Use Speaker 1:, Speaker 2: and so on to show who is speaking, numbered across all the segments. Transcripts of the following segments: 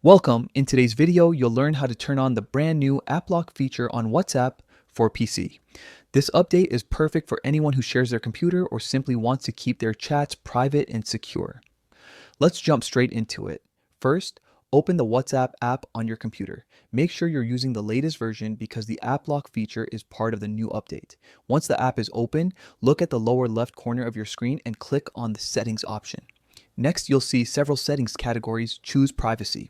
Speaker 1: Welcome. In today's video, you'll learn how to turn on the brand new app lock feature on WhatsApp for PC. This update is perfect for anyone who shares their computer or simply wants to keep their chats private and secure. Let's jump straight into it. First, open the WhatsApp app on your computer. Make sure you're using the latest version because the app lock feature is part of the new update. Once the app is open, look at the lower left corner of your screen and click on the settings option. Next, you'll see several settings categories. Choose privacy.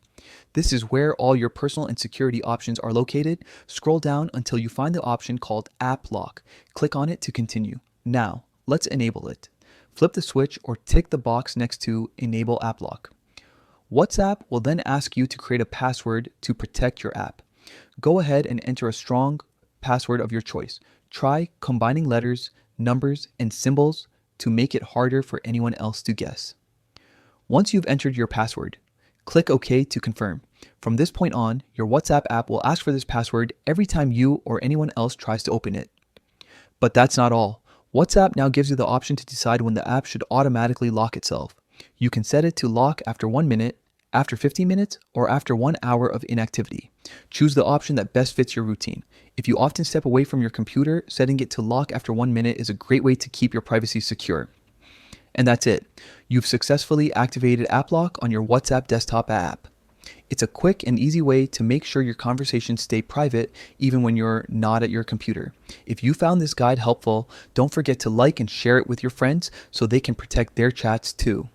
Speaker 1: This is where all your personal and security options are located. Scroll down until you find the option called App Lock. Click on it to continue. Now, let's enable it. Flip the switch or tick the box next to Enable App Lock. WhatsApp will then ask you to create a password to protect your app. Go ahead and enter a strong password of your choice. Try combining letters, numbers, and symbols to make it harder for anyone else to guess. Once you've entered your password, click OK to confirm. From this point on, your WhatsApp app will ask for this password every time you or anyone else tries to open it. But that's not all. WhatsApp now gives you the option to decide when the app should automatically lock itself. You can set it to lock after 1 minute, after 15 minutes, or after 1 hour of inactivity. Choose the option that best fits your routine. If you often step away from your computer, setting it to lock after 1 minute is a great way to keep your privacy secure. And that's it. You've successfully activated App Lock on your WhatsApp desktop app. It's a quick and easy way to make sure your conversations stay private even when you're not at your computer. If you found this guide helpful, don't forget to like and share it with your friends so they can protect their chats too.